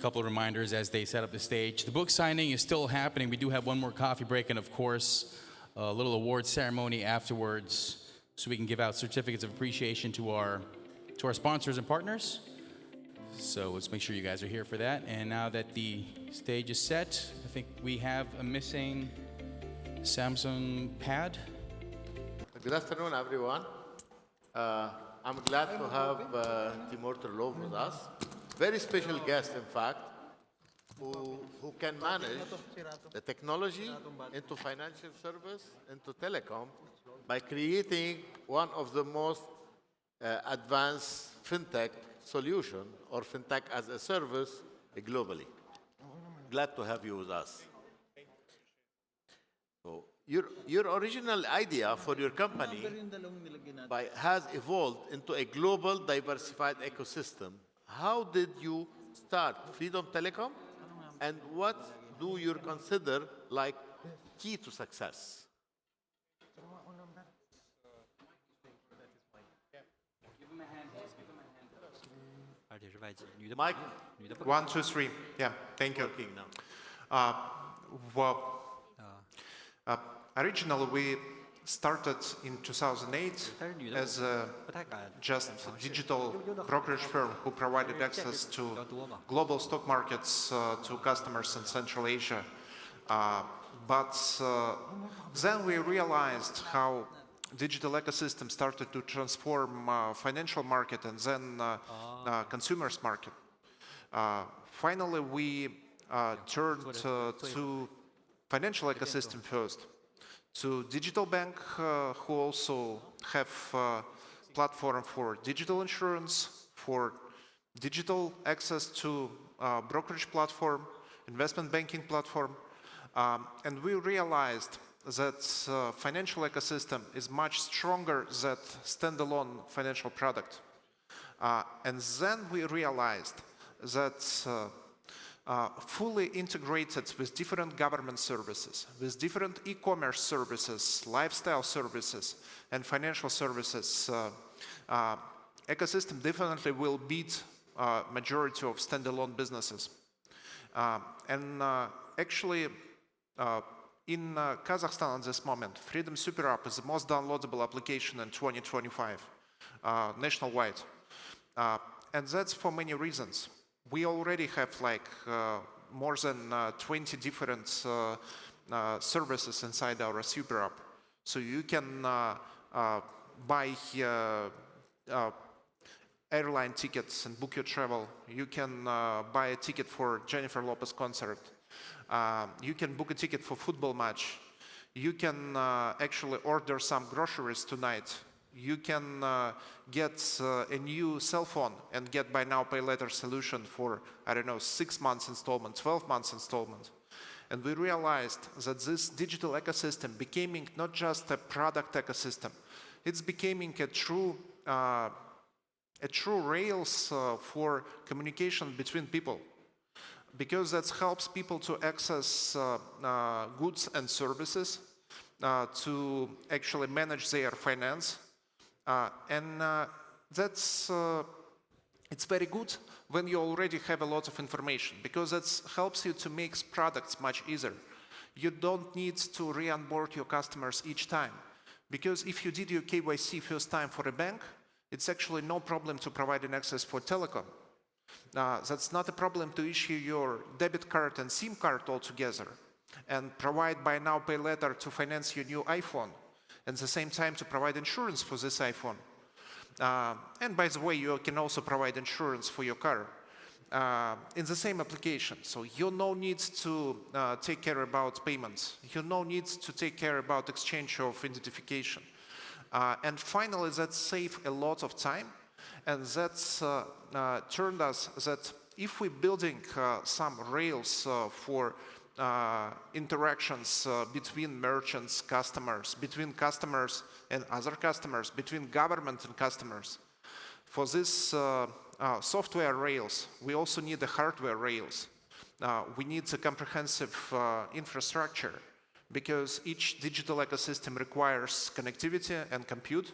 couple of reminders as they set up the stage. The book signing is still happening. We do have one more coffee break and, of course, a little award ceremony afterwards so we can give out certificates of appreciation to our sponsors and partners. So let's make sure you guys are here for that. And now that the stage is set, I think we have a missing Samsung pad. Good afternoon, everyone. I'm glad to have Timur Turlov with us. Very special guest, in fact, who can manage the technology into financial service, into telecom, by creating one of the most advanced fintech solution or fintech as a service globally. Glad to have you with us. So your original idea for your company has evolved into a global diversified ecosystem. How did you start Freedom Telecom, and what do you consider like key to success? Mike, 1, 2, 3. Yeah, thank you. Originally, we started in 2008 as a just digital brokerage firm who provided access to global stock markets to customers in Central Asia. But then we realized how digital ecosystem started to transform financial market and then consumers market. Finally, we turned to financial ecosystem first, to digital bank who also have platform for digital insurance, for digital access to brokerage platform, investment banking platform, and we realized that financial ecosystem is much stronger than standalone financial product. And then we realized that fully integrated with different government services, with different e-commerce services, lifestyle services, and financial services, ecosystem definitely will beat majority of standalone businesses. Actually, in Kazakhstan at this moment, Freedom Super App is the most downloadable application in 2025, nationwide. And that's for many reasons. We already have like more than 20 different services inside our Super App. So you can buy airline tickets and book your travel. You can buy a ticket for Jennifer Lopez concert. You can book a ticket for football match. You can actually order some groceries tonight. You can get a new cell phone and get buy now, pay later solution for, I don't know, 6 months installment, 12 months installment. And we realized that this digital ecosystem becoming not just a product ecosystem, it's becoming a true rails for communication between people. Because that helps people to access goods and services, to actually manage their finance. That's it's very good when you already have a lot of information, because that helps you to make products much easier. You don't need to re-onboard your customers each time, because if you did your KYC first time for a bank, it's actually no problem to provide an access for telecom. That's not a problem to issue your debit card and SIM card altogether and provide buy now, pay later to finance your new iPhone, and at the same time to provide insurance for this iPhone. And by the way, you can also provide insurance for your car in the same application. So you no need to take care about payments. You no need to take care about exchange of identification. And finally, that saves a lot of time. And that's turned us that if we're building some rails for interactions between merchants, customers, between customers and other customers, between government and customers, for this software rails, we also need the hardware rails. We need a comprehensive infrastructure, because each digital ecosystem requires connectivity and compute.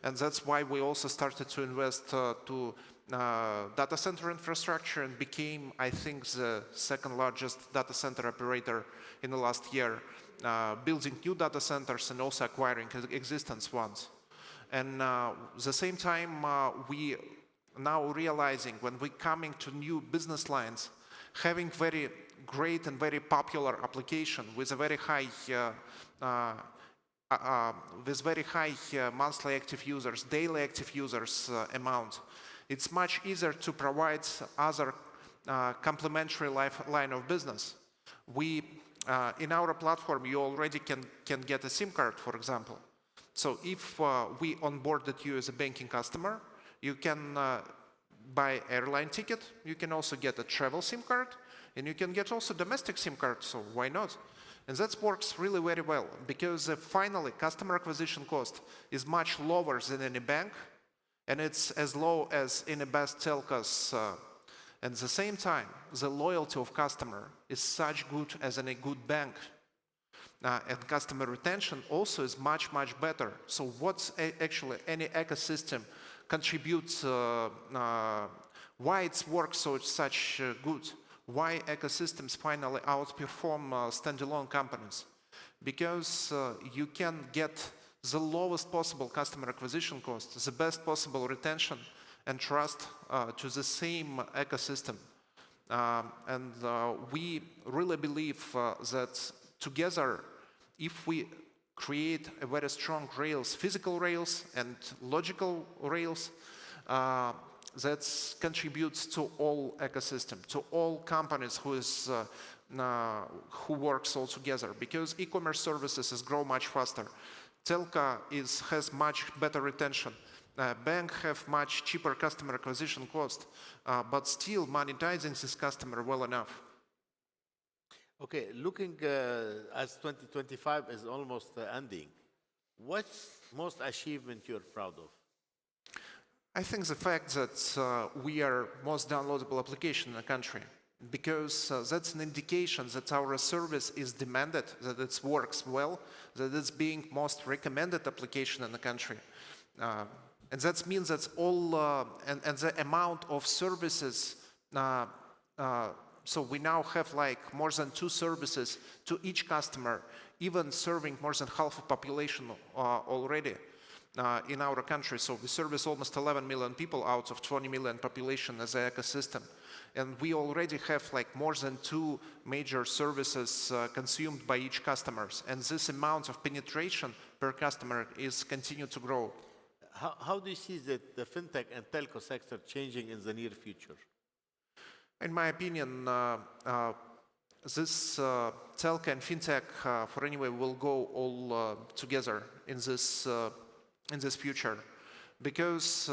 And that's why we also started to invest to data center infrastructure and became, I think, the second largest data center operator in the last year, building new data centers and also acquiring existing ones. And the same time, we now realizing when we're coming to new business lines, having very great and very popular application with a very high monthly active users, daily active users amount, it's much easier to provide other complementary line of business. We, in our platform, you already can get a SIM card, for example. So if we onboarded you as a banking customer, you can buy airline ticket, you can also get a travel SIM card, and you can get also domestic SIM card, so why not? And that works really very well, because finally customer acquisition cost is much lower than in a bank, and it's as low as in the best telcos. And at the same time, the loyalty of customer is such good as in a good bank. And customer retention also is much, much better. So what's actually any ecosystem contributes, why it works so it's such good? Why ecosystems finally outperform standalone companies? Because you can get the lowest possible customer acquisition cost, the best possible retention and trust to the same ecosystem. And we really believe that together, if we create a very strong rails, physical rails and logical rails, that contributes to all ecosystem, to all companies who works all together, because e-commerce services grow much faster. Telco has much better retention. Bank have much cheaper customer acquisition cost, but still monetizing this customer well enough. Okay, looking as 2025 is almost ending, what's most achievement you're proud of? I think the fact that we are most downloadable application in the country, because that's an indication that our service is demanded, that it works well, that it's being most recommended application in the country. And that means that all, and the amount of services, so we now have like more than 2 services to each customer, even serving more than half of population already. In our country, so we service almost 11 million people out of 20 million population as an ecosystem, and we already have like more than 2 major services consumed by each customers, and this amount of penetration per customer is continue to grow. How do you see that the fintech and telco sector changing in the near future? In my opinion, this telco and fintech for anyway will go all together in this future, because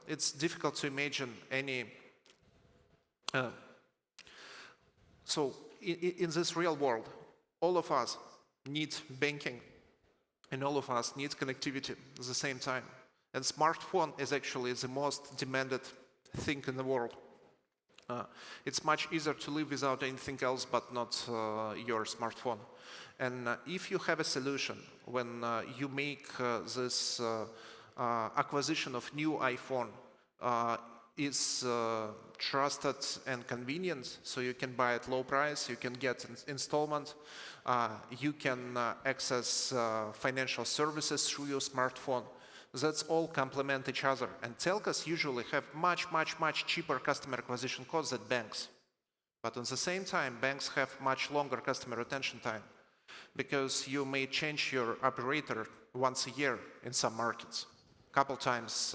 it's difficult to imagine any. So in this real world, all of us need banking, and all of us need connectivity at the same time. And smartphone is actually the most demanded thing in the world. It's much easier to live without anything else but not your smartphone. And if you have a solution when you make this acquisition of new iPhone is trusted and convenient, so you can buy at low price, you can get installment, you can access financial services through your smartphone. That's all complement each other. And telcos usually have much cheaper customer acquisition costs than banks. But at the same time, banks have much longer customer retention time, because you may change your operator once a year in some markets, couple times,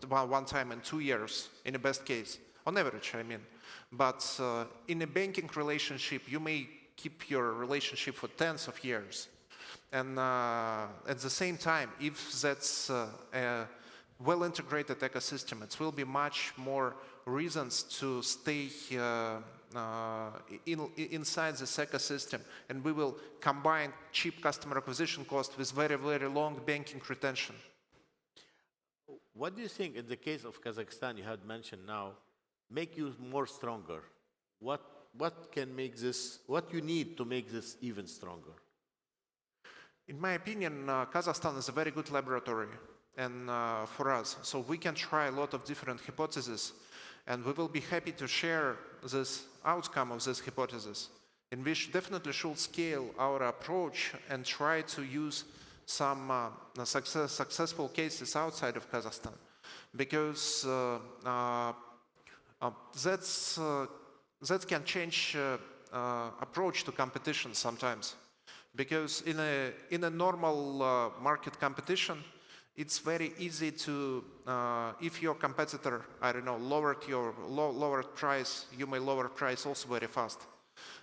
one time in 2 years, in the best case, on average, I mean. But in a banking relationship, you may keep your relationship for tens of years. And at the same time, if that's a well-integrated ecosystem, it will be much more reasons to stay inside this ecosystem, and we will combine cheap customer acquisition cost with very long banking retention. What do you think in the case of Kazakhstan you had mentioned now make you more stronger? What can make this, what you need to make this even stronger? In my opinion, Kazakhstan is a very good laboratory and for us. So we can try a lot of different hypotheses. And we will be happy to share this outcome of this hypothesis. And we definitely should scale our approach and try to use some successful cases outside of Kazakhstan, because that can change approach to competition sometimes. Because in a normal market competition, it's very easy to, if your competitor, I don't know, lowered price, you may lower price also very fast.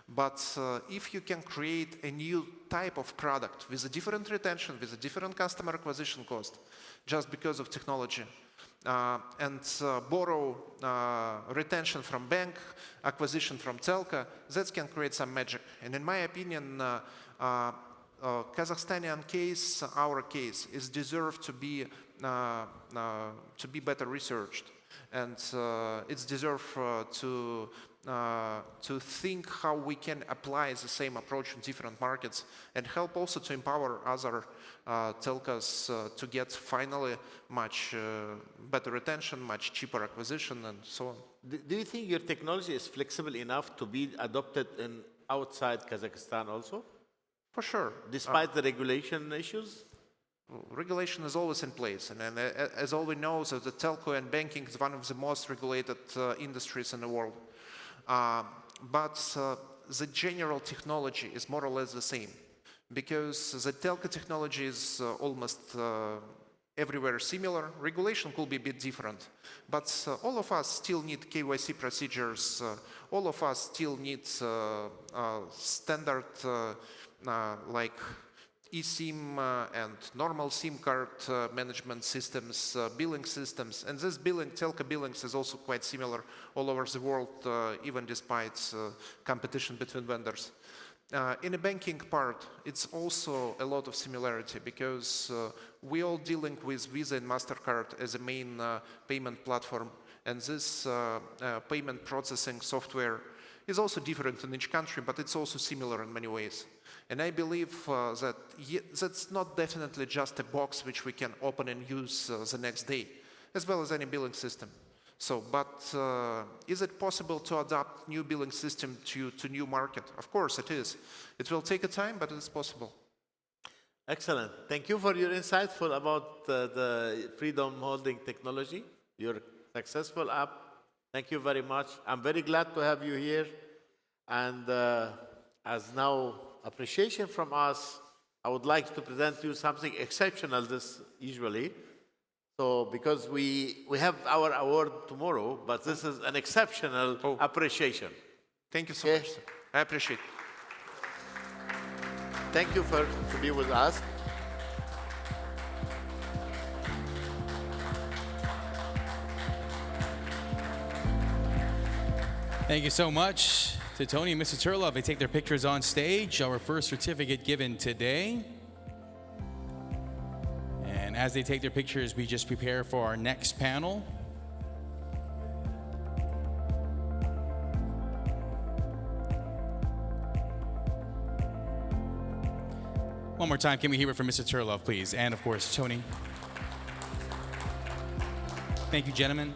But if you can create a new type of product with a different retention, with a different customer acquisition cost, just because of technology, and borrow retention from bank, acquisition from telco, that can create some magic. And in my opinion, Kazakhstani case, our case, is deserved to be better researched, and it's deserved to think how we can apply the same approach in different markets, and help also to empower other telcos to get finally much better retention, much cheaper acquisition, and so on. Do you think your technology is flexible enough to be adopted in outside Kazakhstan also? For sure. Despite the regulation issues? Regulation is always in place, and as all we know, so the telco and banking is one of the most regulated industries in the world. But the general technology is more or less the same, because the telco technology is almost everywhere similar. Regulation could be a bit different, but all of us still need KYC procedures. All of us still need standard like eSIM and normal SIM card management systems, billing systems. And this telco billings is also quite similar all over the world, even despite competition between vendors. In the banking part, it's also a lot of similarity, because we all dealing with Visa and MasterCard as a main payment platform. And this payment processing software is also different in each country, but it's also similar in many ways. And I believe that that's not definitely just a box which we can open and use the next day, as well as any billing system. So, but is it possible to adapt new billing system to new market? Of course it is. It will take a time, but it's possible. Excellent. Thank you for your insightful about the freedom holding technology, your successful app. Thank you very much. I'm very glad to have you here. And as now appreciation from us, I would like to present you something exceptional this usually. So because we have our award tomorrow, but this is an exceptional appreciation. Thank you so much, sir. I appreciate it. Thank you to be with us. Thank you so much to Toni and Mr. Turlov. They take their pictures on stage. Our first certificate given today. And as they take their pictures, we just prepare for our next panel. One more time, can we hear it from Mr. Turlov, please? And of course, Toni. Thank you, gentlemen.